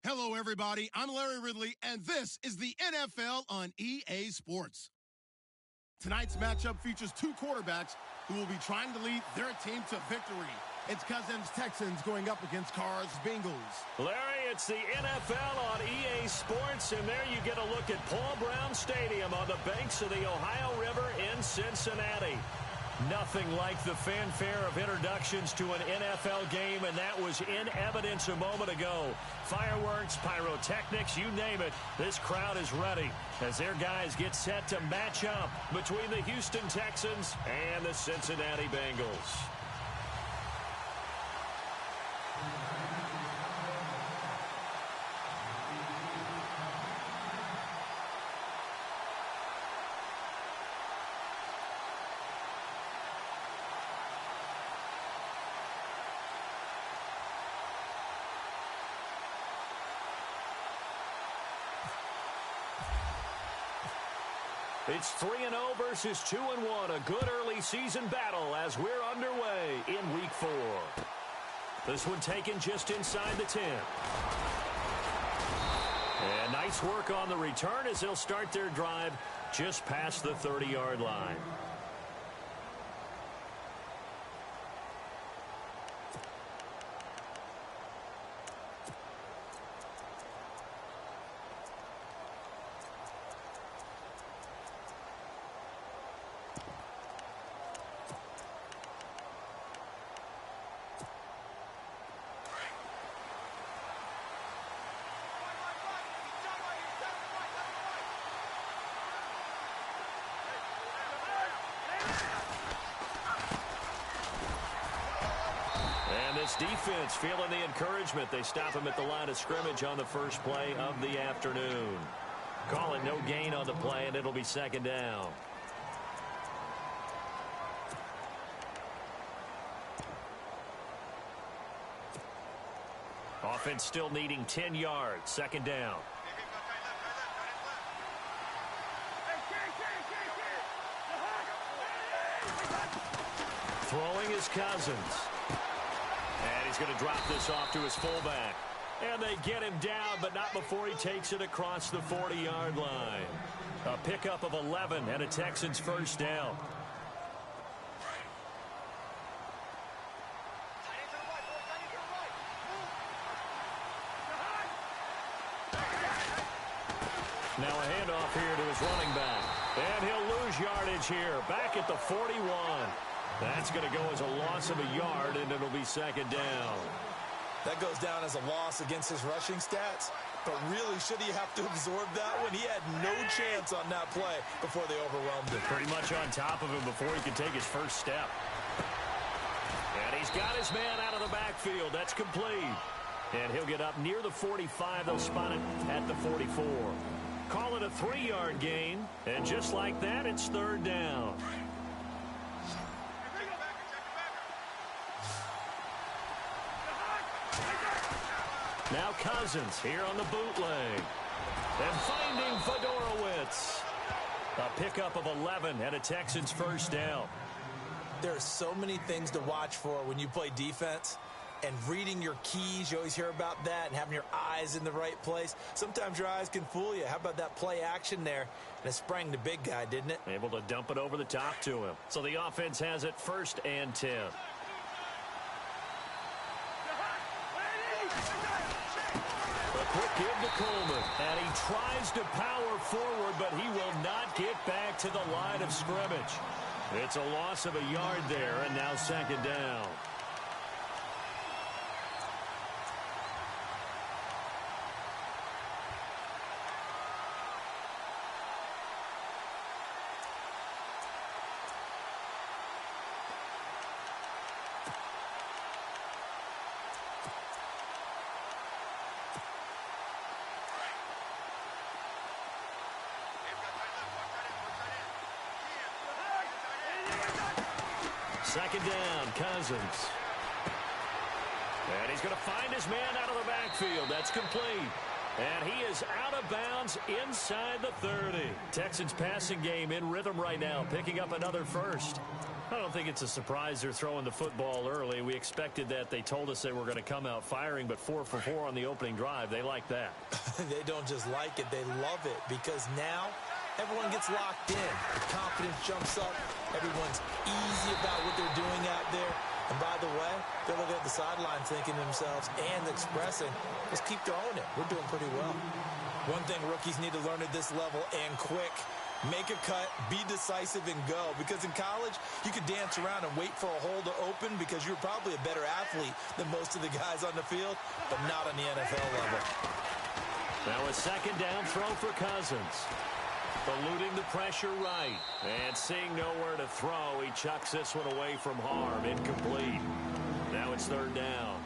Hello, everybody. I'm Larry Ridley, and this is the NFL on EA Sports. Tonight's matchup features two quarterbacks who will be trying to lead their team to victory. It's Cousins Texans going up against Carr's Bengals. Larry, it's the NFL on EA Sports, and there you get a look at Paul Brown Stadium on the banks of the Ohio River in Cincinnati. Nothing like the fanfare of introductions to an NFL game, and that was in evidence a moment ago. Fireworks, pyrotechnics, you name it. This crowd is ready as their guys get set to match up between the Houston Texans and the Cincinnati Bengals. It's 3-0 versus 2-1, a good early season battle as we're underway in Week 4. This one taken just inside the 10. And nice work on the return as they'll start their drive just past the 30-yard line. This defense feeling the encouragement. They stop him at the line of scrimmage on the first play of the afternoon. Calling no gain on the play, and it'll be second down. Offense still needing 10 yards. Second down. Throwing is Cousins. And he's going to drop this off to his fullback. And they get him down, but not before he takes it across the 40-yard line. A pickup of 11 and a Texans first down. Now a handoff here to his running back. And he'll lose yardage here, back at the 41. That's going to go as a loss of a yard, and it'll be second down. That goes down as a loss against his rushing stats, but really, should he have to absorb that one? He had no chance on that play before they overwhelmed him. Pretty much on top of him before he could take his first step. And he's got his man out of the backfield. That's complete. And he'll get up near the 45. They'll spot it at the 44. Call it a 3-yard gain, and just like that, it's third down. Now Cousins here on the bootleg. And finding Fedorowicz. A pickup of 11 and a Texans first down. There are so many things to watch for when you play defense. And reading your keys, you always hear about that, and having your eyes in the right place. Sometimes your eyes can fool you. How about that play action there? And it sprang the big guy, didn't it? Able to dump it over the top to him. So the offense has it first and 10. Quick give to Coleman, and he tries to power forward, but he will not get back to the line of scrimmage. It's a loss of a yard there, and now second down. Second down, Cousins. And he's going to find his man out of the backfield. That's complete. And he is out of bounds inside the 30. Texans passing game in rhythm right now, picking up another first. I don't think it's a surprise they're throwing the football early. We expected that. They told us they were going to come out firing, but 4 for 4 on the opening drive. They like that. They don't just like it, they love it, because now everyone gets locked in. The confidence jumps up. Everyone's easy about what they're doing out there. And by the way, they're looking at the sideline thinking to themselves and expressing, let's keep throwing it. We're doing pretty well. One thing rookies need to learn at this level, and quick, make a cut, be decisive, and go. Because in college, you could dance around and wait for a hole to open because you're probably a better athlete than most of the guys on the field, but not on the NFL level. Now a second down throw for Cousins. Eluding the pressure right. And seeing nowhere to throw, he chucks this one away from harm. Incomplete. Now it's third down.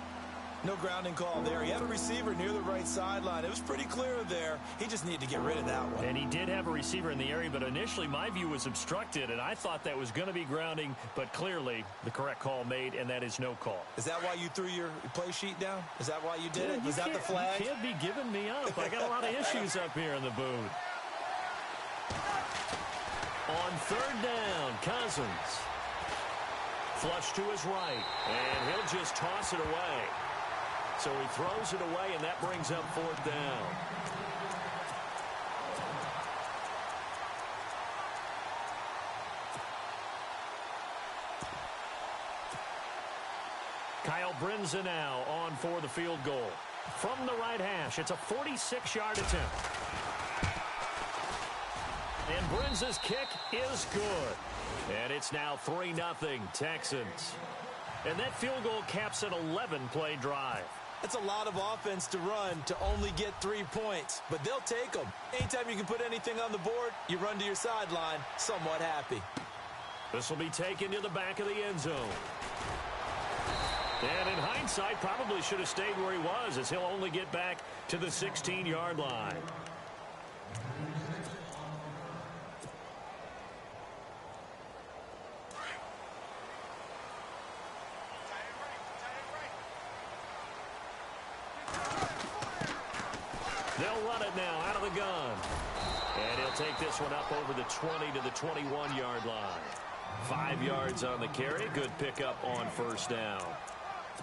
No grounding call there. He had a receiver near the right sideline. It was pretty clear there. He just needed to get rid of that one. And he did have a receiver in the area, but initially my view was obstructed, and I thought that was going to be grounding, but clearly the correct call made, and that is no call. Is that why you threw your play sheet down? Is that why you did it? Was that the flag? You can't be giving me up. I got a lot of issues up here in the booth. On third down, Cousins. Flush to his right, and he'll just toss it away. So he throws it away, and that brings up fourth down. Kyle Brinza now on for the field goal. From the right hash, it's a 46-yard attempt. And Brinza's kick is good. And it's now 3-0 Texans. And that field goal caps an 11-play drive. That's a lot of offense to run to only get 3 points, but they'll take them. Anytime you can put anything on the board, you run to your sideline somewhat happy. This will be taken to the back of the end zone. And in hindsight, probably should have stayed where he was, as he'll only get back to the 16-yard line. They'll run it now out of the gun. And he'll take this one up over the 20 to the 21-yard line. 5 yards on the carry. Good pickup on first down.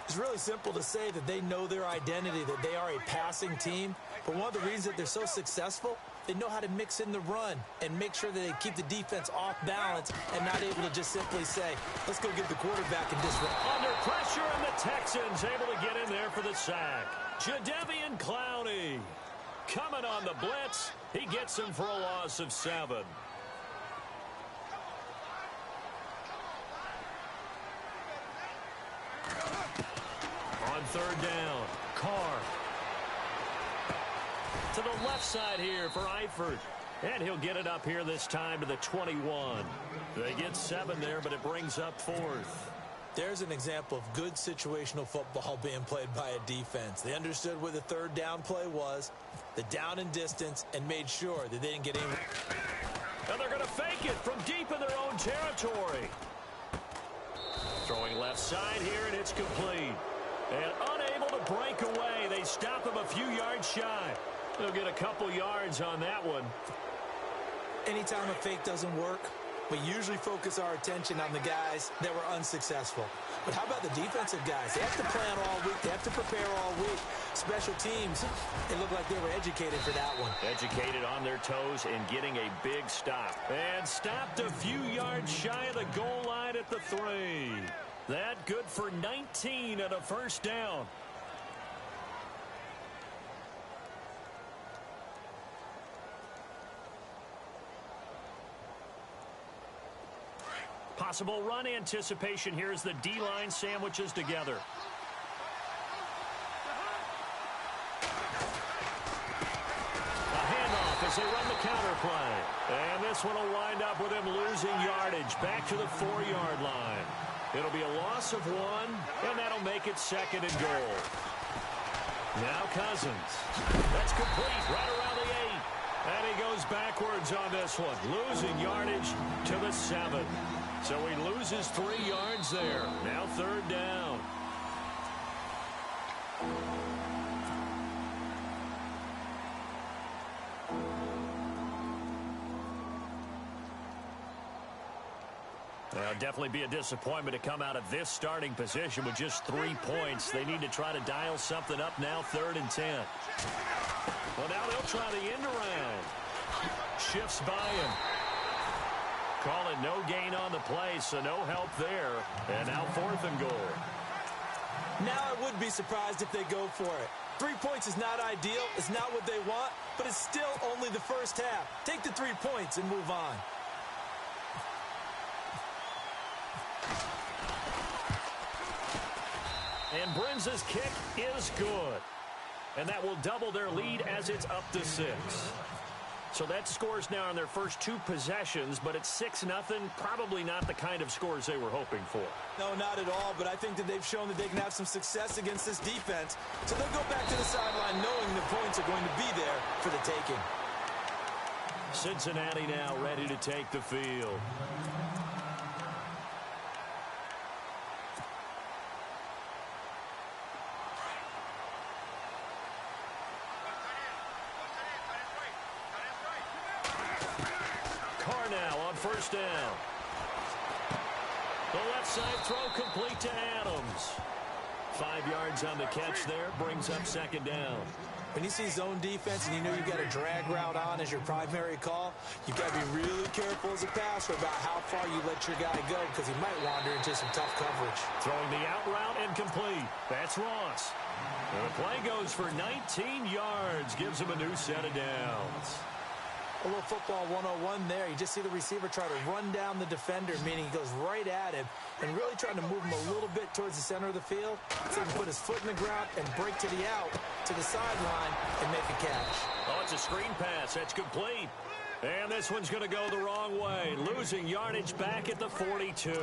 It's really simple to say that they know their identity, that they are a passing team. But one of the reasons that they're so successful, they know how to mix in the run and make sure that they keep the defense off balance and not able to just simply say, let's go get the quarterback and disrupt. Under pressure, and the Texans able to get in there for the sack. Jadeveon Clowney coming on the blitz. He gets him for a loss of 7. On third down, Carr. To the left side here for Eifert. And he'll get it up here this time to the 21. They get 7 there, but it brings up 4th. There's an example of good situational football being played by a defense. They understood where the third down play was, the down and distance, and made sure that they didn't get any. And they're going to fake it from deep in their own territory. Throwing left side here, and it's complete. And unable to break away. They stop him a few yards shy. They'll get a couple yards on that one. Anytime a fake doesn't work, we usually focus our attention on the guys that were unsuccessful. But how about the defensive guys? They have to plan all week. They have to prepare all week. Special teams, it looked like they were educated for that one. Educated on their toes and getting a big stop. And stopped a few yards shy of the goal line at the 3. That good for 19 and a first down. Possible run anticipation here as the D-line sandwiches together. A handoff as they run the counter play. And this one will wind up with him losing yardage back to the 4-yard line. It'll be a loss of 1, and that'll make it 2nd and goal. Now Cousins. That's complete right around the 8. And he goes backwards on this one, losing yardage to the 7. So he loses 3 yards there. Now third down. Well, definitely be a disappointment to come out of this starting position with just 3 points. They need to try to dial something up now, 3rd and 10. Well, now they'll try the end around. Shifts by him. Call it no gain on the play, so no help there. And now 4th and goal. Now I would be surprised if they go for it. 3 points is not ideal. It's not what they want, but it's still only the first half. Take the 3 points and move on. And Brinza's kick is good. And that will double their lead as it's up to 6. So that scores now on their first 2 possessions, but it's 6-0. Probably not the kind of scores they were hoping for. No, not at all, but I think that they've shown that they can have some success against this defense. So they'll go back to the sideline knowing the points are going to be there for the taking. Cincinnati now ready to take the field. First down. The left side throw complete to Adams. 5 yards on the catch there, brings up 2nd down. When you see zone defense and you know you've got a drag route on as your primary call, you've got to be really careful as a passer about how far you let your guy go because he might wander into some tough coverage. Throwing the out route and complete. That's Ross. And the play goes for 19 yards, gives him a new set of downs. A little football 101 there. You just see the receiver try to run down the defender, meaning he goes right at him and really trying to move him a little bit towards the center of the field so he can put his foot in the ground and break to the out, to the sideline, and make a catch. Oh, it's a screen pass. That's complete. And this one's going to go the wrong way. Losing yardage back at the 42.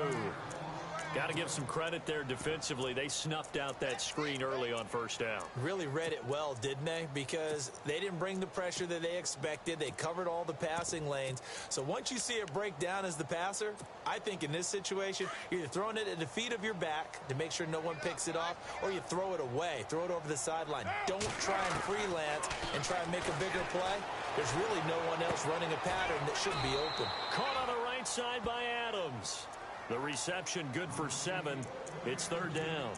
Got to give some credit there defensively. They snuffed out that screen early on first down. Really read it well, didn't they? Because they didn't bring the pressure that they expected. They covered all the passing lanes. So once you see it break down as the passer, I think in this situation, you're either throwing it at the feet of your back to make sure no one picks it off, or you throw it away. Throw it over the sideline. Don't try and freelance and try and make a bigger play. There's really no one else running a pattern that should be open. Caught on the right side by Adams. The reception good for 7. It's 3rd down.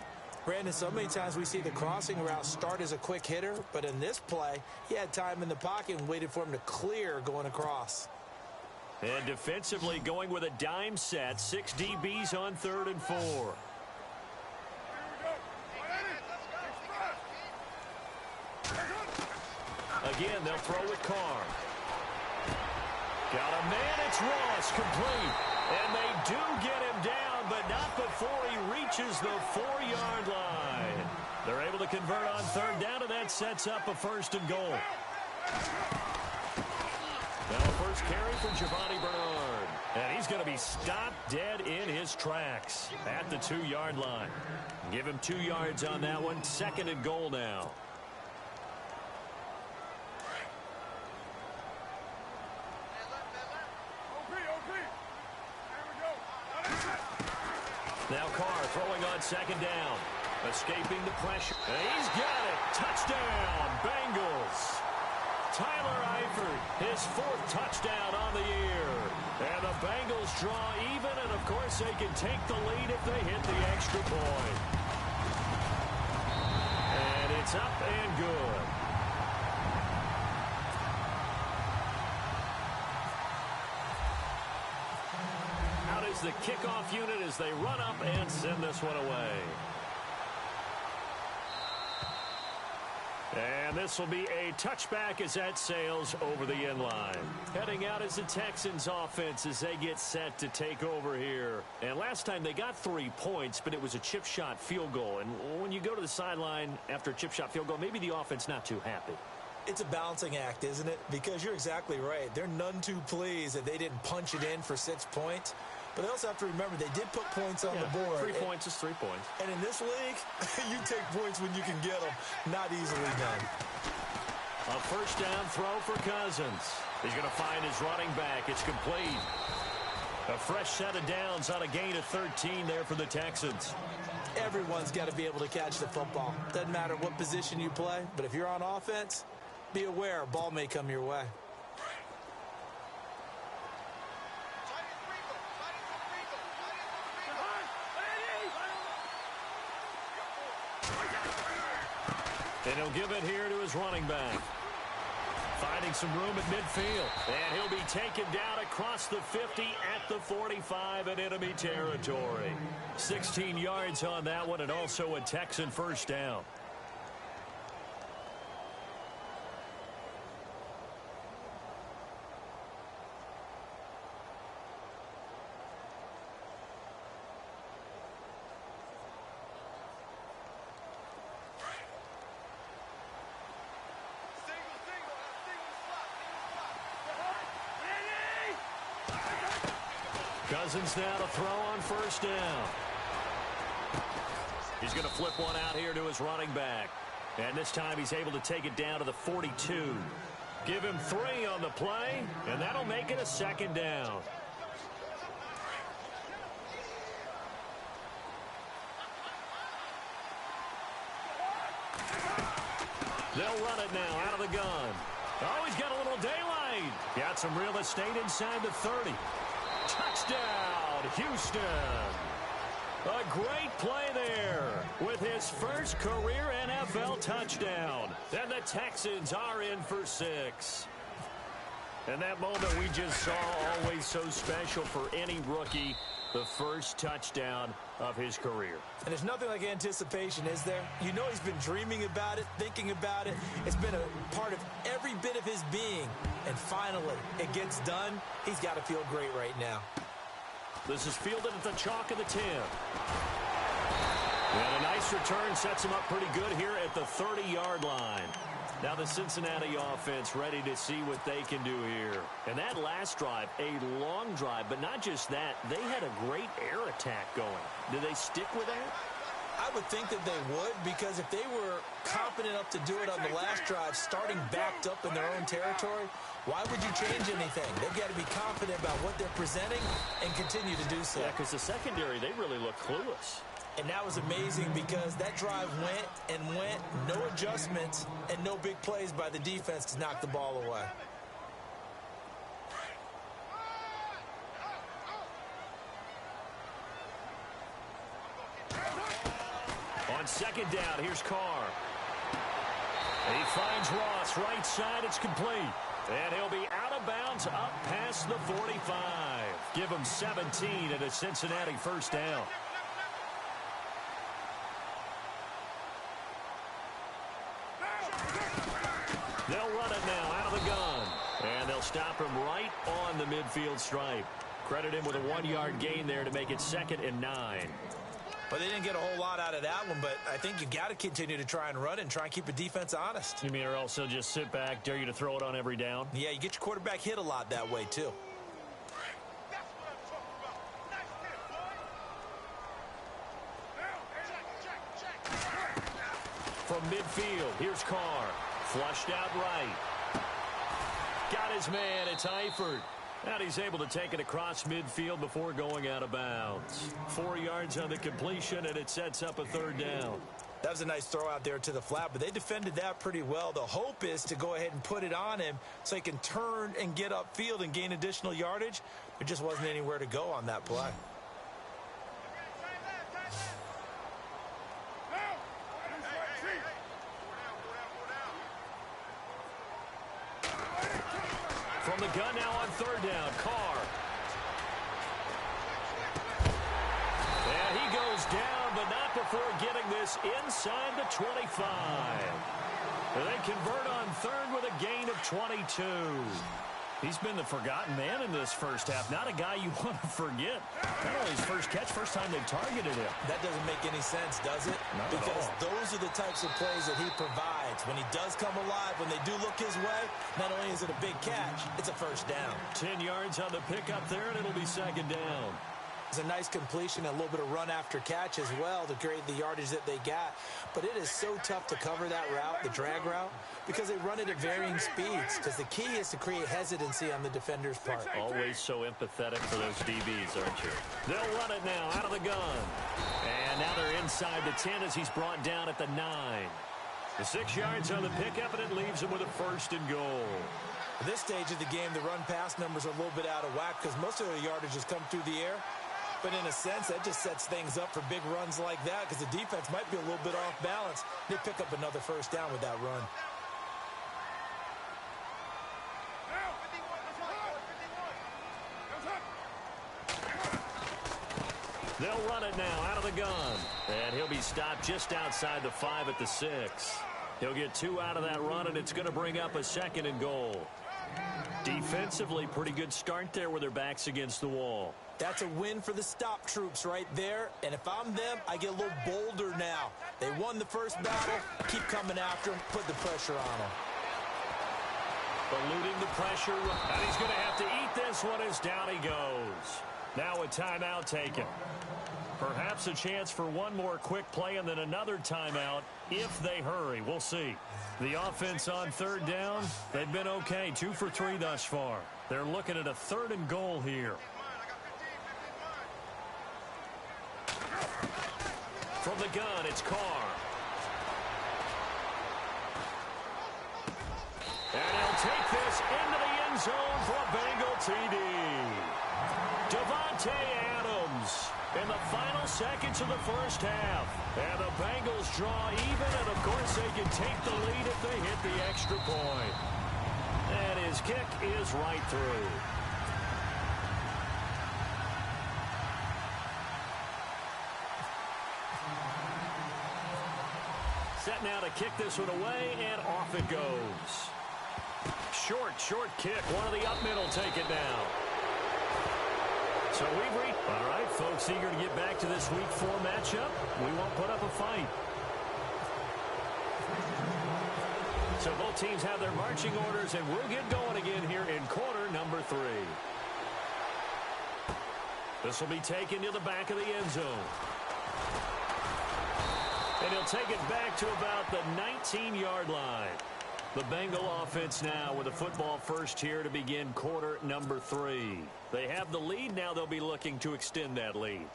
Brandon, so many times we see the crossing route start as a quick hitter, but in this play, he had time in the pocket and waited for him to clear going across. And defensively going with a dime set. 6 DBs on 3rd and 4. Again, they'll throw with Carr. Got a man, it's Ross, complete. And they do get him down, but not before he reaches the 4-yard line. They're able to convert on 3rd down, and that sets up a 1st and goal. Now first carry for Giovanni Bernard. And he's going to be stopped dead in his tracks at the 2-yard line. Give him 2 yards on that one. 2nd and goal now. Now Carr throwing on 2nd down. Escaping the pressure. And he's got it. Touchdown, Bengals. Tyler Eifert, his 4th touchdown on the year. And the Bengals draw even, and of course they can take the lead if they hit the extra point. And it's up and good. Out is the kickoff unit as they run up and send this one away. And this will be a touchback as that sails over the end line. Heading out is the Texans offense as they get set to take over here. And last time they got 3 points, but it was a chip shot field goal. And when you go to the sideline after a chip shot field goal, maybe the offense not too happy. It's a balancing act, isn't it? Because you're exactly right. They're none too pleased that they didn't punch it in for 6 points. But they also have to remember they did put points on the board. 3 points is 3 points. And in this league, you take points when you can get them. Not easily done. A first down throw for Cousins. He's going to find his running back. It's complete. A fresh set of downs on a gain of 13 there for the Texans. Everyone's got to be able to catch the football. Doesn't matter what position you play, but if you're on offense, be aware a ball may come your way. And he'll give it here to his running back. Finding some room at midfield. And he'll be taken down across the 50 at the 45 in enemy territory. 16 yards on that one, and also a Texan first down. Cousins now to throw on first down. He's going to flip one out here to his running back. And this time he's able to take it down to the 42. Give him 3 on the play, and that'll make it a second down. They'll run it now out of the gun. Oh, he's got a little daylight. Got some real estate inside the 30. Touchdown, Houston. A great play there with his first career NFL touchdown. And the Texans are in for 6. And that moment we just saw, always so special for any rookie, the first touchdown of his career. And there's nothing like anticipation, is there? You know he's been dreaming about it, thinking about it. It's been a part of every bit of his being. And finally, it gets done. He's got to feel great right now. This is fielded at the chalk of the 10. And a nice return sets him up pretty good here at the 30-yard line. Now the Cincinnati offense ready to see what they can do here. And that last drive, a long drive, but not just that. They had a great air attack going. Do they stick with that? I would think that they would, because if they were confident enough to do it on the last drive, starting backed up in their own territory, why would you change anything? They've got to be confident about what they're presenting and continue to do so. Yeah, because the secondary, they really look clueless. And that was amazing because that drive went and went, no adjustments, and no big plays by the defense to knock the ball away. On second down, here's Carr. He finds Ross, right side, it's complete. And he'll be out of bounds up past the 45. Give him 17 and a Cincinnati first down. They'll run it now out of the gun. And they'll stop him right on the midfield stripe. Credit him with a 1-yard gain there to make it 2nd and 9. But they didn't get a whole lot out of that one, but I think you got to continue to try and run it and try and keep the defense honest. You mean or else they'll just sit back, dare you to throw it on every down? Yeah, you get your quarterback hit a lot that way, too. From midfield, here's Carr. Flushed out right. Got his man, it's Eifert. And he's able to take it across midfield before going out of bounds. 4 yards on the completion, and it sets up a 3rd down. That was a nice throw out there to the flat, but they defended that pretty well. The hope is to go ahead and put it on him so he can turn and get upfield and gain additional yardage. There just wasn't anywhere to go on that play. From the gun now on 3rd down, Carr. And he goes down, but not before getting this inside the 25. And they convert on 3rd with a gain of 22. He's been the forgotten man in this first half. Not a guy you want to forget. Not only his first catch, first time they targeted him. That doesn't make any sense, does it? Not because at all. Those are the types of plays that he provides. When he does come alive, when they do look his way, not only is it a big catch, it's a first down. 10 yards on the pickup there, and it'll be 2nd down. It's a nice completion, a little bit of run after catch as well to create the yardage that they got. But it is so tough to cover that route, the drag route, because they run it at varying speeds. Because the key is to create hesitancy on the defender's part. Always so empathetic for those DBs, aren't you? They'll run it now out of the gun. And now they're inside the 10 as he's brought down at the 9. The 6 yards on the pickup, and it leaves him with a 1st and goal. At this stage of the game, the run-pass numbers are a little bit out of whack because most of the yardage has come through the air. But in a sense, that just sets things up for big runs like that because the defense might be a little bit off balance. They pick up another first down with that run. They'll run it now out of the gun. And he'll be stopped just outside the 5 at the 6. He'll get 2 out of that run, and it's going to bring up a 2nd and goal. Defensively, pretty good start there with their backs against the wall. That's a win for the stop troops right there. And if I'm them, I get a little bolder now. They won the first battle. Keep coming after them. Put the pressure on them. Eluding the pressure. And he's going to have to eat this one as down he goes. Now a timeout taken. Perhaps a chance for one more quick play and then another timeout if they hurry. We'll see. The offense on 3rd down, they've been okay. 2 for 3 thus far. They're looking at a 3rd and goal here. From the gun, it's Carr. And he'll take this into the end zone for a Bengal TD. Devontae Adams in the final seconds of the first half. And the Bengals draw even, and of course they can take the lead if they hit the extra point. And his kick is right through. Set now to kick this one away, and off it goes. Short kick. One of the up middle take it down. So we've reached. All right, folks, eager to get back to this Week 4 matchup. We won't put up a fight. So both teams have their marching orders, and we'll get going again here in quarter number 3. This will be taken to the back of the end zone. And he'll take it back to about the 19-yard line. The Bengal offense now with a football first here to begin quarter number 3. They have the lead. Now they'll be looking to extend that lead.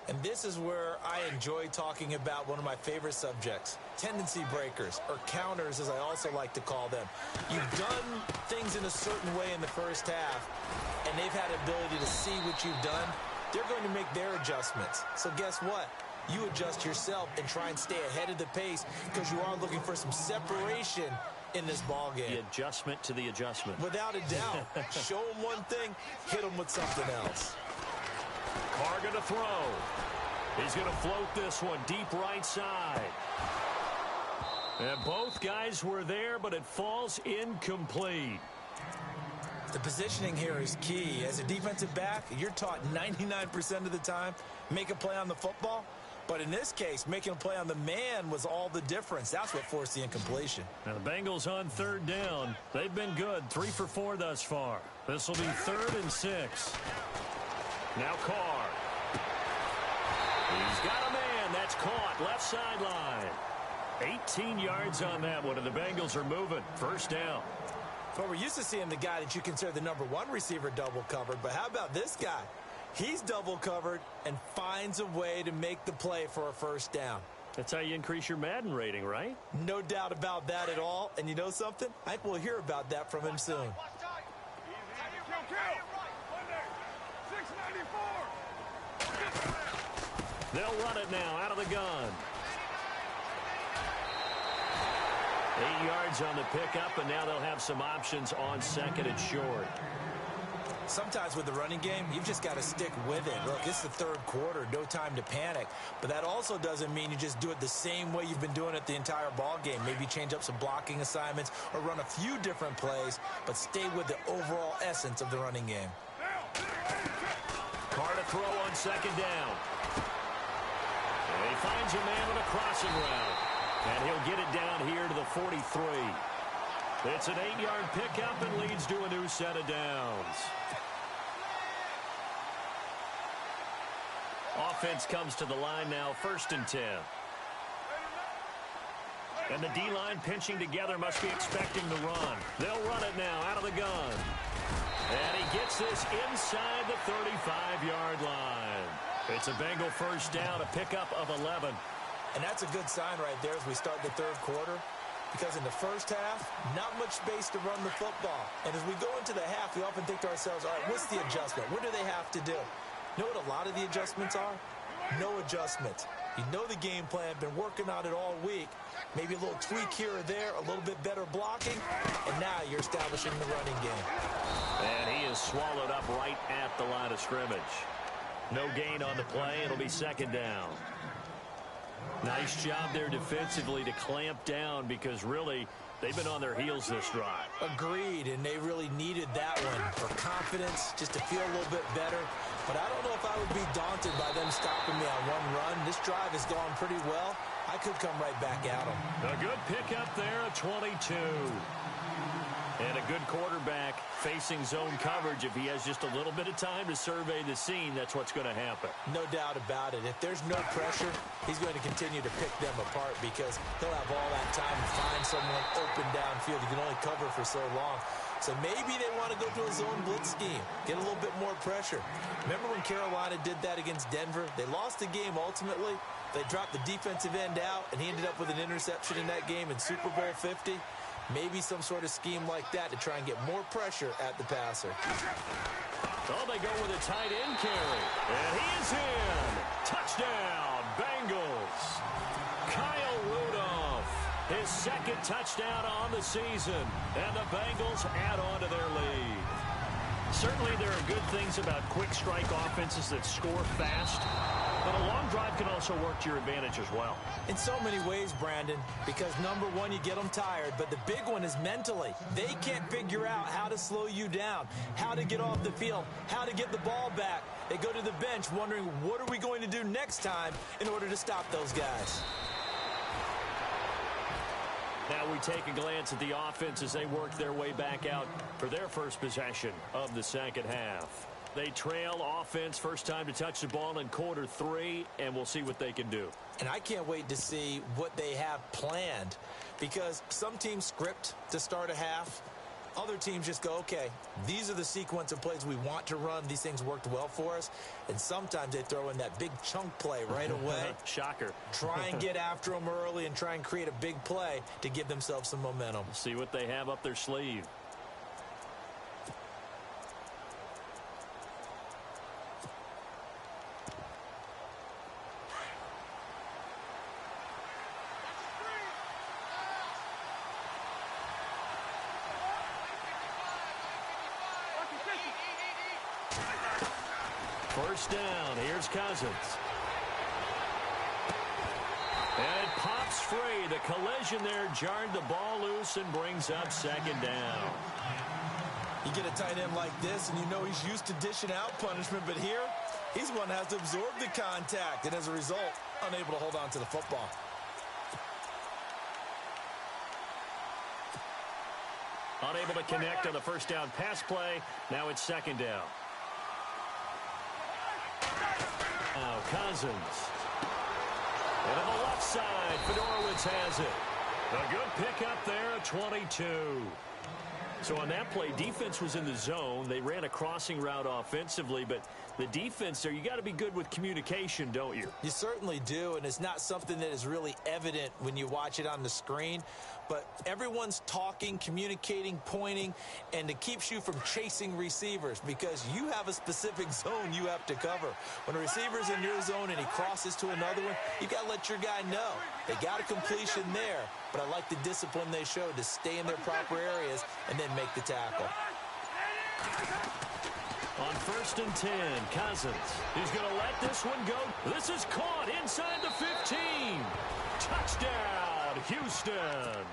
And this is where I enjoy talking about one of my favorite subjects, tendency breakers, or counters as I also like to call them. You've done things in a certain way in the first half, and they've had ability to see what you've done. They're going to make their adjustments. So guess what? You adjust yourself and try and stay ahead of the pace because you are looking for some separation in this ball game. The adjustment to the adjustment. Without a doubt. Show them one thing, hit them with something else. Carr going to throw. He's going to float this one deep right side. And both guys were there, but it falls incomplete. The positioning here is key. As a defensive back, you're taught 99% of the time, make a play on the football. But in this case, making a play on the man was all the difference. That's what forced the incompletion. Now the Bengals on 3rd down. They've been good. 3 for 4 thus far. This will be 3rd and 6. Now Carr. He's got a man. That's caught. Left sideline. 18 yards on that one, and the Bengals are moving. First down. Well, we're used to seeing the guy that you consider the number 1 receiver double covered. But how about this guy? He's double covered and finds a way to make the play for a first down. That's how you increase your Madden rating, right? No doubt about that at all. And you know something? I think we'll hear about that from him soon. They'll run it now out of the gun. 8 yards on the pickup, and now they'll have some options on 2nd and short. Sometimes with the running game, you've just got to stick with it. Look, it's the 3rd quarter, no time to panic. But that also doesn't mean you just do it the same way you've been doing it the entire ball game. Maybe change up some blocking assignments or run a few different plays, but stay with the overall essence of the running game. Carr to throw on 2nd down. And he finds a man on a crossing route. And he'll get it down here to the 43. It's an 8-yard pickup and leads to a new set of downs. Offense comes to the line now, 1st and 10. And the D-line pinching together must be expecting the run. They'll run it now out of the gun. And he gets this inside the 35-yard line. It's a Bengal first down, a pickup of 11. And that's a good sign right there as we start the 3rd quarter. Because in the first half, not much space to run the football. And as we go into the half, we often think to ourselves, all right, what's the adjustment? What do they have to do? You know what a lot of the adjustments are? No adjustments. You know the game plan, been working on it all week. Maybe a little tweak here or there, a little bit better blocking, and now you're establishing the running game. And he is swallowed up right at the line of scrimmage. No gain on the play. It'll be second down. Nice job there defensively to clamp down because really they've been on their heels this drive. Agreed, and they really needed that one for confidence, just to feel a little bit better. But I don't know if I would be daunted by them stopping me on one run. This drive has gone pretty well. I could come right back at them. A good pickup there at 22. And a good quarterback facing zone coverage. If he has just a little bit of time to survey the scene, that's what's going to happen. No doubt about it. If there's no pressure, he's going to continue to pick them apart because he'll have all that time to find someone open downfield. He can only cover for so long. So maybe they want to go to a zone blitz scheme, get a little bit more pressure. Remember when Carolina did that against Denver? They lost the game ultimately. They dropped the defensive end out, and he ended up with an interception in that game in Super Bowl 50. Maybe some sort of scheme like that to try and get more pressure at the passer. Oh, they go with a tight end carry. And he is in. Touchdown, Bengals. Kyle Rudolph, his second touchdown on the season. And the Bengals add on to their lead. Certainly there are good things about quick strike offenses that score fast. But a long drive can also work to your advantage as well. In so many ways, Brandon, because number one, you get them tired, but the big one is mentally. They can't figure out how to slow you down, how to get off the field, how to get the ball back. They go to the bench wondering, what are we going to do next time in order to stop those guys? Now we take a glance at the offense as they work their way back out for their first possession of the second half. They trail offense, first time to touch the ball in quarter 3, and we'll see what they can do. And I can't wait to see what they have planned because some teams script to start a half. Other teams just go, okay, these are the sequence of plays we want to run. These things worked well for us. And sometimes they throw in that big chunk play right away. Shocker. Try and get after them early and try and create a big play to give themselves some momentum. See what they have up their sleeve. First down, here's Cousins. And it pops free. The collision there jarred the ball loose and brings up second down. You get a tight end like this, and you know he's used to dishing out punishment, but here, he's one that has to absorb the contact, and as a result, unable to hold on to the football. Unable to connect on the first down pass play. Now it's second down. Now Cousins. And on the left side, Fedorowicz has it. A good pickup there at 22. So on that play, defense was in the zone. They ran a crossing route offensively, but the defense there, you got to be good with communication, don't you? You certainly do, and it's not something that is really evident when you watch it on the screen. But everyone's talking, communicating, pointing, and it keeps you from chasing receivers because you have a specific zone you have to cover. When a receiver's in your zone and he crosses to another one, you got to let your guy know. They got a completion there, but I like the discipline they showed to stay in their proper areas and then make the tackle. On 1st and 10, Cousins is going to let this one go. This is caught inside the 15. Touchdown, Houston.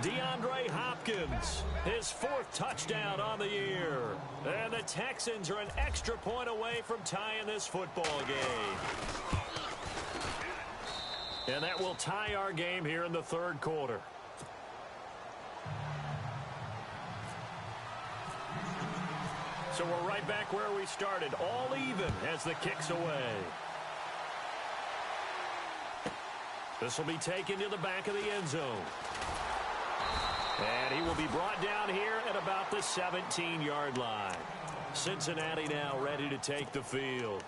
DeAndre Hopkins, his 4th touchdown on the year. And the Texans are an extra point away from tying this football game. And that will tie our game here in the 3rd quarter. So we're right back where we started, all even as the kick's away. This will be taken to the back of the end zone. And he will be brought down here at about the 17-yard line. Cincinnati now ready to take the field.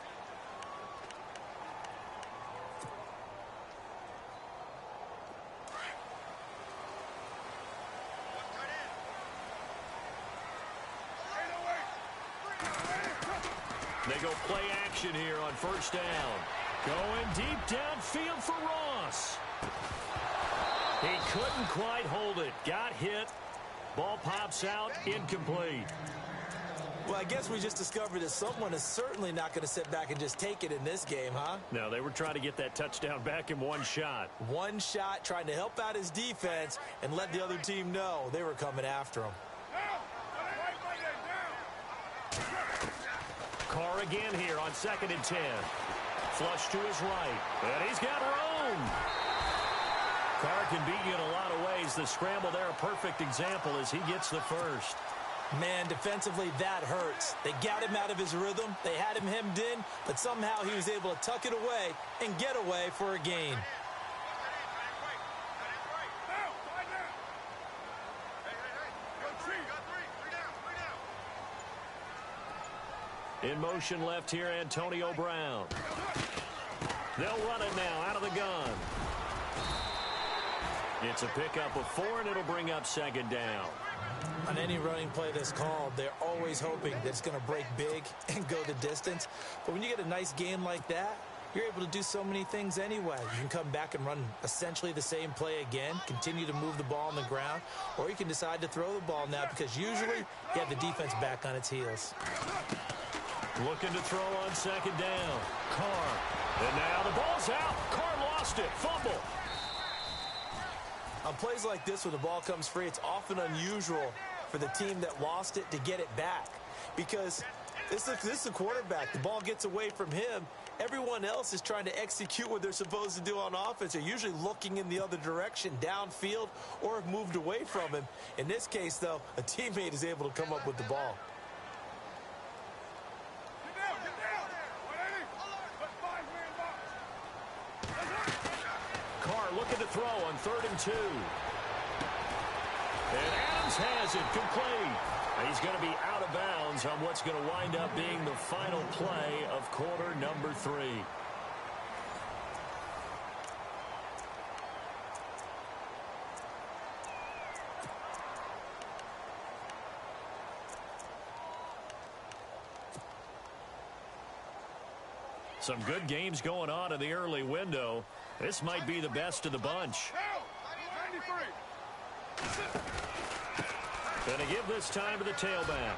They go play action here on first down. Going deep downfield for Ross. He couldn't quite hold it. Got hit. Ball pops out, incomplete. Well, I guess we just discovered that someone is certainly not going to sit back and just take it in this game, huh? No, they were trying to get that touchdown back in one shot. One shot, trying to help out his defense and let the other team know they were coming after him. Carr again here on 2nd and 10. Flush to his right. And he's got room. Carr can beat you in a lot of ways. The scramble there, a perfect example as he gets the first. Man, defensively, that hurts. They got him out of his rhythm. They had him hemmed in, but somehow he was able to tuck it away and get away for a gain. In motion left here, Antonio Brown. They'll run it now out of the gun. It's a pickup of 4, and it'll bring up 2nd down. On any running play that's called, they're always hoping that it's going to break big and go the distance. But when you get a nice game like that, you're able to do so many things anyway. You can come back and run essentially the same play again, continue to move the ball on the ground, or you can decide to throw the ball now because usually you have the defense back on its heels. Looking to throw on 2nd down. Carr. And now the ball's out. Carr lost it. Fumble. On plays like this where the ball comes free, it's often unusual for the team that lost it to get it back. Because this is a quarterback. The ball gets away from him. Everyone else is trying to execute what they're supposed to do on offense. They're usually looking in the other direction, downfield, or have moved away from him. In this case, though, a teammate is able to come up with the ball. Looking to throw on 3rd and 2. And Adams has it complete. He's going to be out of bounds on what's going to wind up being the final play of quarter number 3. Some good games going on in the early window. This might be the best of the bunch. Going to give this time to the tailback.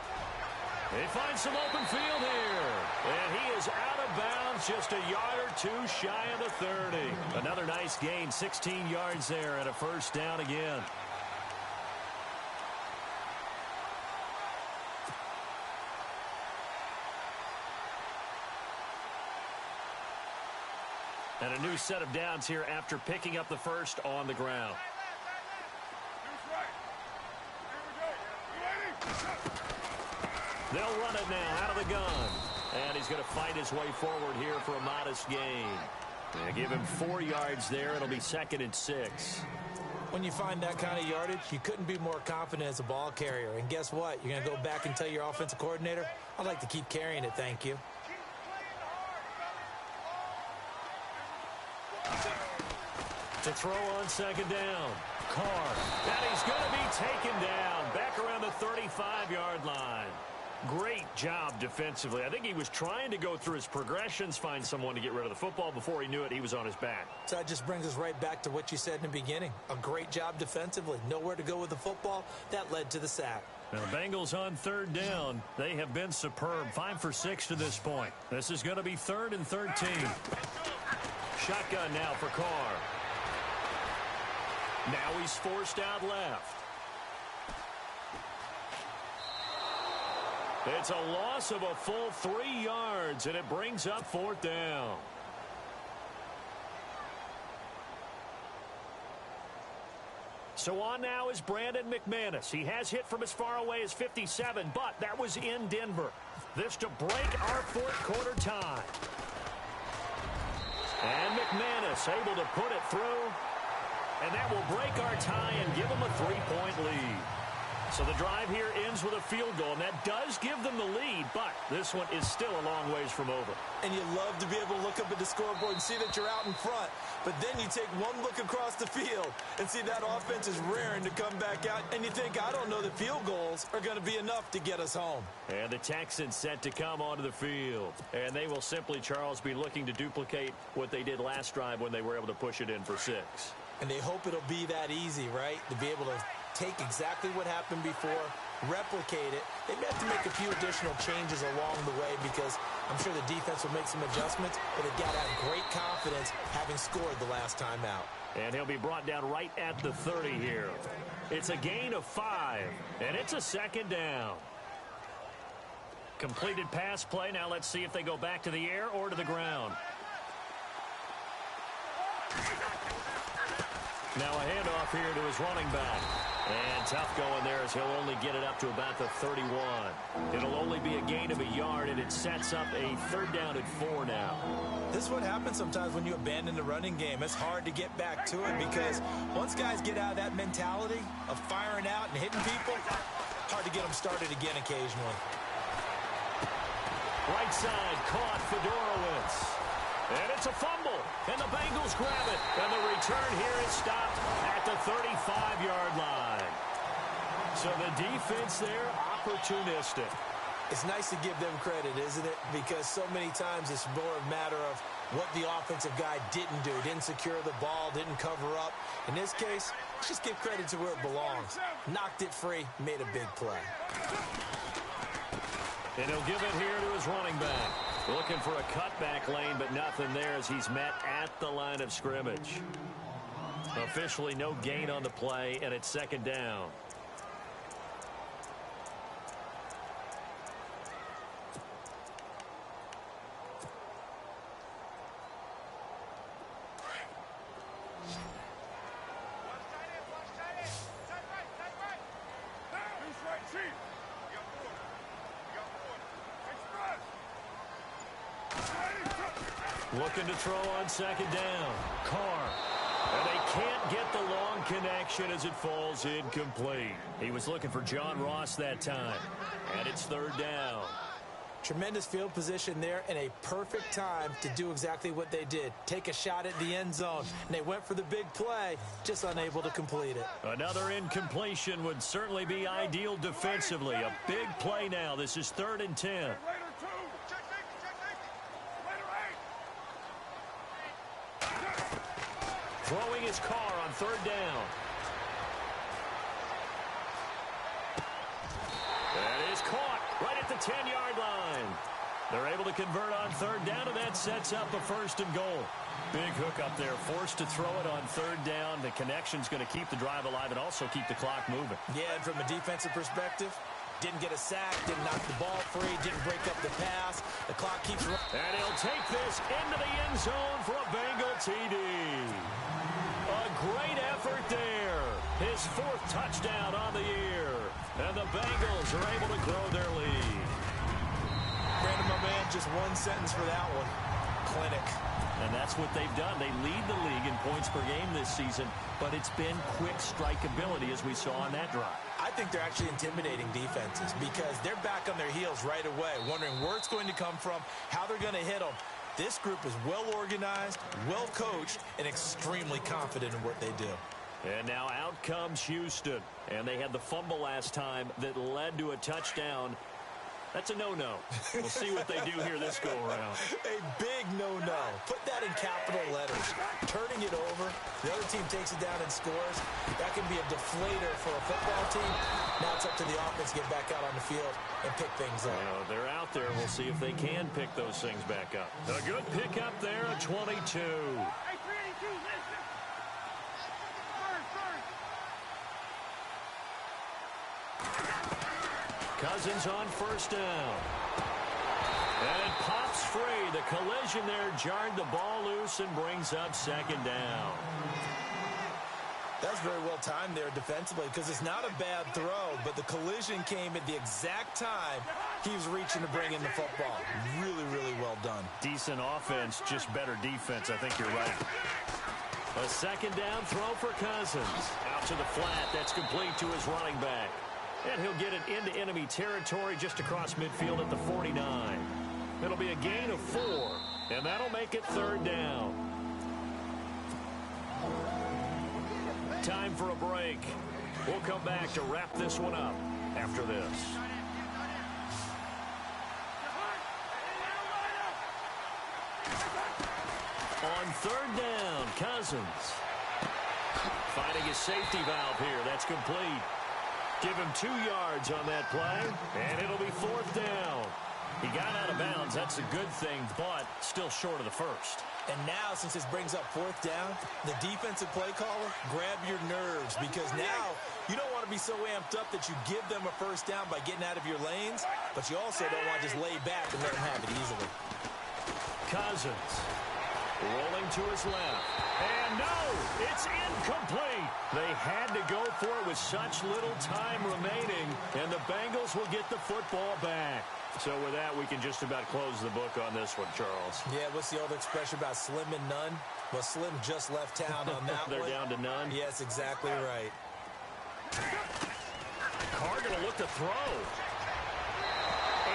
They find some open field here. And he is out of bounds, just a yard or two shy of the 30. Another nice gain, 16 yards there, and a first down again. And a new set of downs here after picking up the first on the ground. They'll run it now out of the gun. And he's going to fight his way forward here for a modest gain. They give him 4 yards there. It'll be 2nd and 6. When you find that kind of yardage, you couldn't be more confident as a ball carrier. And guess what? You're going to go back and tell your offensive coordinator, I'd like to keep carrying it, thank you. To throw on 2nd down. Carr. And he's going to be taken down back around the 35-yard line. Great job defensively. I think he was trying to go through his progressions, find someone to get rid of the football. Before he knew it, he was on his back. So that just brings us right back to what you said in the beginning. A great job defensively. Nowhere to go with the football. That led to the sack. Now the Bengals on 3rd down. They have been superb. 5 for 6 to this point. This is going to be 3rd and 13. Shotgun now for Carr. Now he's forced out left. It's a loss of a full 3 yards, and it brings up 4th down. So on now is Brandon McManus. He has hit from as far away as 57, but that was in Denver. This to break our 4th quarter tie. And McManus able to put it through. And that will break our tie and give them a 3-point lead. So the drive here ends with a field goal, and that does give them the lead, but this one is still a long ways from over. And you love to be able to look up at the scoreboard and see that you're out in front, but then you take one look across the field and see that offense is raring to come back out, and you think, I don't know that field goals are going to be enough to get us home. And the Texans set to come onto the field, and they will simply, Charles, be looking to duplicate what they did last drive when they were able to push it in for 6. And they hope it'll be that easy, right, to be able to take exactly what happened before, replicate it. They may have to make a few additional changes along the way because I'm sure the defense will make some adjustments, but they've got to have great confidence having scored the last time out. And he'll be brought down right at the 30 here. It's a gain of 5, and it's a second down. Completed pass play. Now let's see if they go back to the air or to the ground. Now a handoff here to his running back. And tough going there as he'll only get it up to about the 31. It'll only be a gain of a yard, and it sets up a third down at 4 now. This is what happens sometimes when you abandon the running game. It's hard to get back to it because once guys get out of that mentality of firing out and hitting people, hard to get them started again occasionally. Right side caught Fedorowicz. And it's a fumble, and the Bengals grab it. And the return here is stopped at the 35-yard line. So the defense there, opportunistic. It's nice to give them credit, isn't it? Because so many times it's more a matter of what the offensive guy didn't do. Didn't secure the ball, didn't cover up. In this case, let's just give credit to where it belongs. Knocked it free, made a big play. And he'll give it here to his running back. Looking for a cutback lane, but nothing there as he's met at the line of scrimmage. Officially no gain on the play, and it's second down. Looking to throw on second down. Carr. And they can't get the long connection as it falls incomplete. He was looking for John Ross that time. And it's third down. Tremendous field position there and a perfect time to do exactly what they did. Take a shot at the end zone. And they went for the big play, just unable to complete it. Another incompletion would certainly be ideal defensively. A big play now. This is 3rd and 10. Throwing his Carr on third down. That is caught right at the 10-yard line. They're able to convert on third down, and that sets up a 1st and goal. Big hook up there, forced to throw it on third down. The connection's going to keep the drive alive and also keep the clock moving. Yeah, and from a defensive perspective, didn't get a sack, didn't knock the ball free, didn't break up the pass. The clock keeps running. And he'll take this into the end zone for a Bengal TD. A great effort there. His 4th touchdown on the year. And the Bengals are able to grow their lead. Brandon, my man, just one sentence for that one. Clinic. And that's what they've done. They lead the league in points per game this season, but it's been quick strikeability as we saw on that drive. I think they're actually intimidating defenses because they're back on their heels right away, wondering where it's going to come from, how they're going to hit them. This group is well organized, well coached, and extremely confident in what they do. And now out comes Houston. And they had the fumble last time that led to a touchdown. That's a no-no. We'll see what they do here this go-around. A big no-no. Put that in capital letters. Turning it over, the other team takes it down and scores. That can be a deflator for a football team. Now it's up to the offense to get back out on the field and pick things up. They're out there. We'll see if they can pick those things back up. A good pick up there, a 22. Cousins on first down. And it pops free. The collision there jarred the ball loose and brings up second down. That's very well timed there defensively because it's not a bad throw, but the collision came at the exact time he was reaching to bring in the football. Really, really well done. Decent offense, just better defense. I think you're right. A second down throw for Cousins. Out to the flat. That's complete to his running back. And he'll get it into enemy territory just across midfield at the 49. It'll be a gain of 4, and that'll make it 3rd down. Time for a break. We'll come back to wrap this one up after this. On 3rd down, Cousins. Finding his safety valve here. That's complete. Give him 2 yards on that play, and it'll be 4th down. He got out of bounds. That's a good thing, but still short of the first. And now, since this brings up 4th down, the defensive play caller, grab your nerves, because now you don't want to be so amped up that you give them a 1st down by getting out of your lanes, but you also don't want to just lay back and let them have it easily. Cousins rolling to his left. And no, it's incomplete. They had to go for it with such little time remaining, and the Bengals will get the football back. So with that, we can just about close the book on this one, Charles. Yeah, what's the old expression about slim and none? Well, Slim just left town on that They're one. down to none? Yes, exactly right. Carr going to look to throw.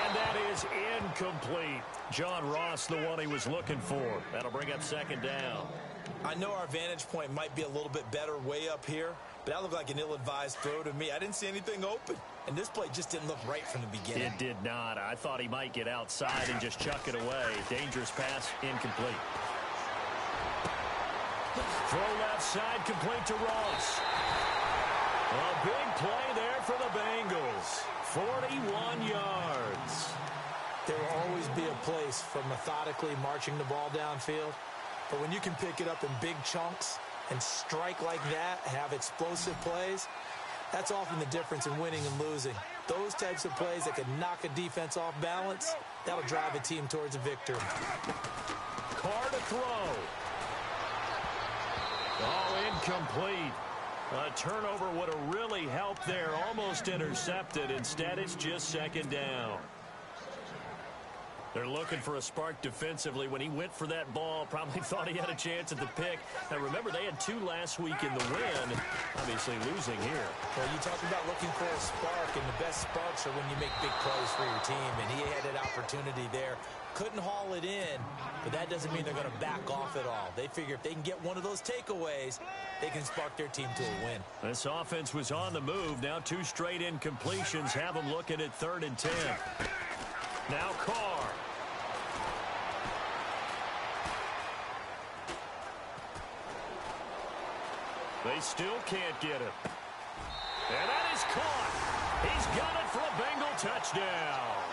And that is incomplete. John Ross, the one he was looking for. That'll bring up 2nd down. I know our vantage point might be a little bit better way up here, but that looked like an ill-advised throw to me. I didn't see anything open, and this play just didn't look right from the beginning. It did not. I thought he might get outside and just chuck it away. Dangerous pass, incomplete. Throw left side, complete to Ross. A big play there for the Bengals. 41 yards. There will always be a place for methodically marching the ball downfield, but when you can pick it up in big chunks and strike like that, have explosive plays, that's often the difference in winning and losing. Those types of plays that can knock a defense off balance, that'll drive a team towards a victory. Carr to throw. Oh, incomplete. A turnover would have really helped there. Almost intercepted. Instead, it's just 2nd down. They're looking for a spark defensively. When he went for that ball, probably thought he had a chance at the pick. Now, remember, they had 2 last week in the win. Obviously losing here. Well, you talk about looking for a spark, and the best sparks are when you make big plays for your team, and he had that opportunity there. Couldn't haul it in, but that doesn't mean they're going to back off at all. They figure if they can get one of those takeaways, they can spark their team to a win. This offense was on the move. Now 2 straight incompletions have them looking at 3rd and 10. Now Carr. They still can't get it. And that is caught. He's got it for a Bengal touchdown.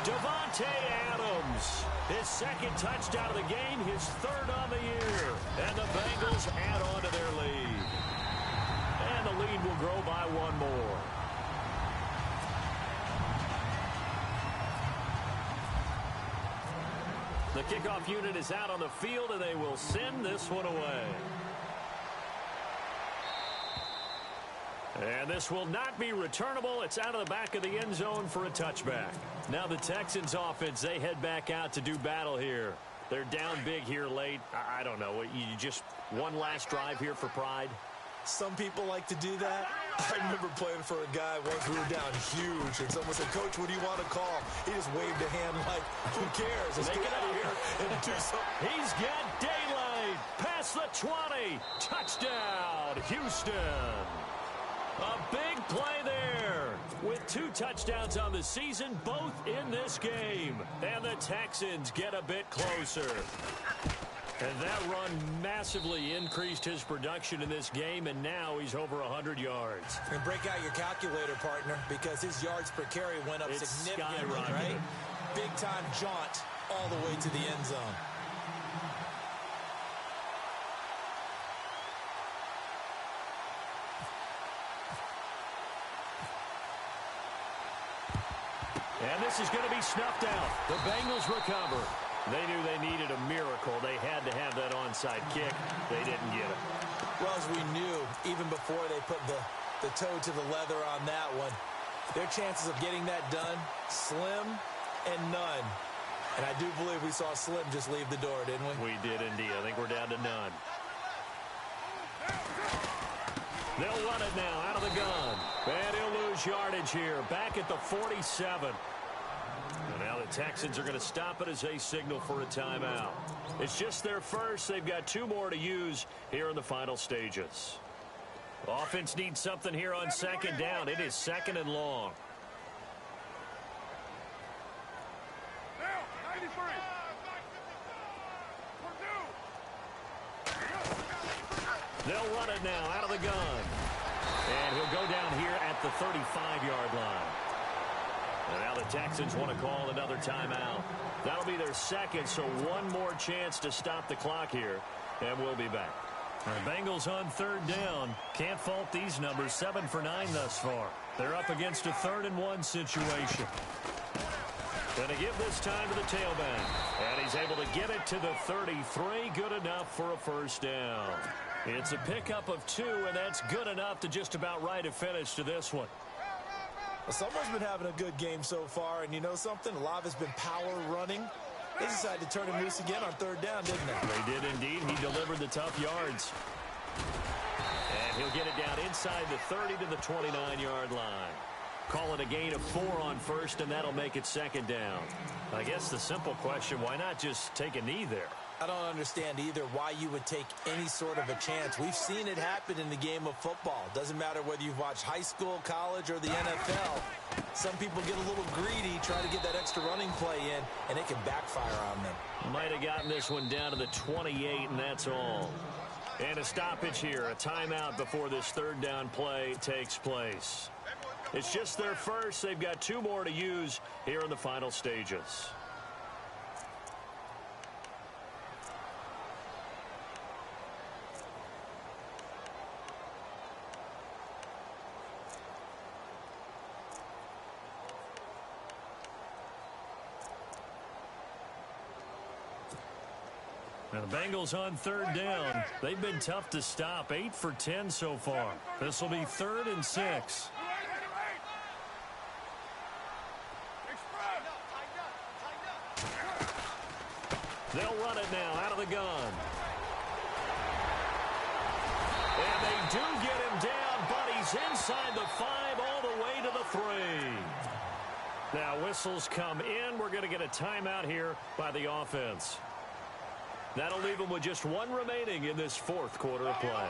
Devontae Adams, his 2nd touchdown of the game, his 3rd on the year. And the Bengals add on to their lead. And the lead will grow by 1 more. The kickoff unit is out on the field, and they will send this one away. And this will not be returnable. It's out of the back of the end zone for a touchback. Now the Texans offense, they head back out to do battle here. They're down big here late. I don't know. You just one last drive here for pride? Some people like to do that. I remember playing for a guy once we were down huge, and someone said, "Coach, what do you want to call?" He just waved a hand like, who cares? Let's get out of here and do something. He's got daylight. Past the 20. Touchdown, Houston. A big play there with 2 touchdowns on the season, both in this game. And the Texans get a bit closer. And that run massively increased his production in this game, and now he's over 100 yards. And break out your calculator, partner, because his yards per carry went up significantly, right? Big-time jaunt all the way to the end zone. And this is going to be snuffed out. The Bengals recover. They knew they needed a miracle. They had to have that onside kick. They didn't get it. Well, as we knew, even before they put the toe to the leather on that one, their chances of getting that done, slim and none. And I do believe we saw Slim just leave the door, didn't we? We did indeed. I think we're down to none. They'll run it now out of the gun. And he'll lose Bengals yardage here, back at the 47. And now the Texans are going to stop it as they signal for a timeout. It's just their first. They've got 2 more to use here in the final stages. Offense needs something here on second down. It is 2nd and long. They'll run it now out of the gun. And he'll go down here at the 35-yard line. And now the Texans want to call another timeout. That'll be their second, so one more chance to stop the clock here. And we'll be back. The Bengals on 3rd down. Can't fault these numbers. 7 for 9 thus far. They're up against a 3rd and 1 situation. Going to give this time to the tailback. And he's able to get it to the 33. Good enough for a first down. It's a pickup of 2, and that's good enough to just about write a finish to this one. Well, someone's been having a good game so far, and you know something? A lot of it's been power running. They decided to turn him loose again on 3rd down, didn't they? They did indeed. He delivered the tough yards. And he'll get it down inside the 30 to the 29-yard line. Call it a gain of 4 on 1st, and that'll make it 2nd down. I guess the simple question, why not just take a knee there? I don't understand either why you would take any sort of a chance. We've seen it happen in the game of football. Doesn't matter whether you've watched high school, college, or the NFL. Some people get a little greedy, try to get that extra running play in, and it can backfire on them. Might have gotten this one down to the 28, and that's all. And a stoppage here, a timeout before this 3rd down play takes place. It's just their first. They've got 2 more to use here in the final stages. Now the Bengals on 3rd down. They've been tough to stop. 8 for 10 so far. This will be 3rd and 6. They'll run it now out of the gun. And they do get him down, but he's inside the 5 all the way to the 3. Now whistles come in. We're going to get a timeout here by the offense. That'll leave them with just 1 remaining in this 4th quarter of play.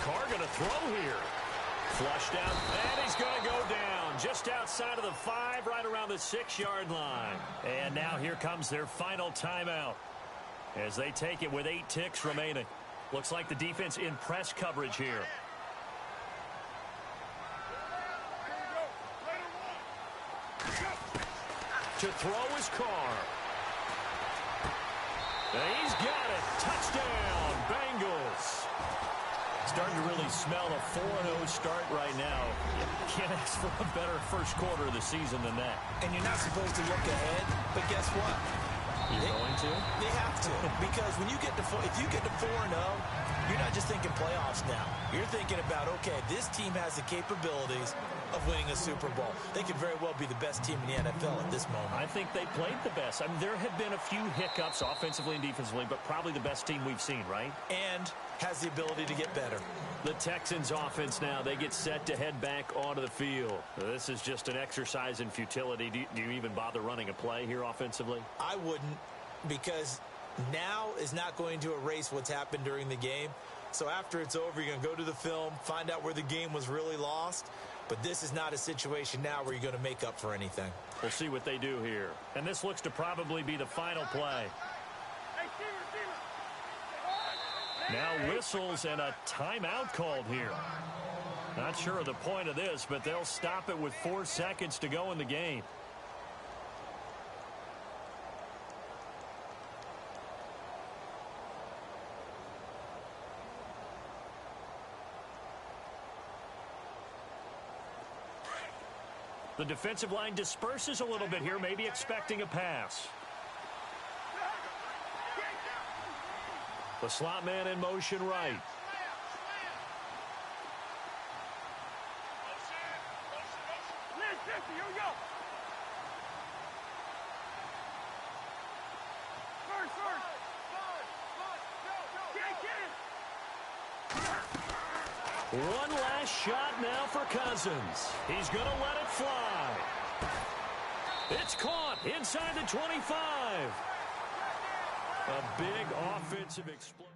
Carr going to throw here. Flushed out, and he's going to go down just outside of the 5, right around the 6-yard line. And now here comes their final timeout as they take it with 8 ticks remaining. Looks like the defense in press coverage here. To throw is Carr. And he's got it. Touchdown, Bengals. Starting to really smell a 4-0 start right now. You can't ask for a better first quarter of the season than that. And you're not supposed to look ahead, but guess what? You're going to? They have to, because when you get to if you get to 4-0, you're not just thinking playoffs now. You're thinking about, okay, this team has the capabilities of winning a Super Bowl. They could very well be the best team in the NFL at this moment. I think they played the best. I mean, there have been a few hiccups offensively and defensively, but probably the best team we've seen, right? And has the ability to get better. The Texans offense now, they get set to head back onto the field. This is just an exercise in futility. Do you even bother running a play here offensively? I wouldn't, because now is not going to erase what's happened during the game. So after it's over, you're going to go to the film, find out where the game was really lost. But this is not a situation now where you're going to make up for anything. We'll see what they do here. And this looks to probably be the final play. Now whistles and a timeout called here. Not sure of the point of this, but they'll stop it with 4 seconds to go in the game. The defensive line disperses a little bit here, maybe expecting a pass. The slot man in motion right. One last shot now for Cousins. He's going to let it fly. It's caught inside the 25. A big offensive explosion.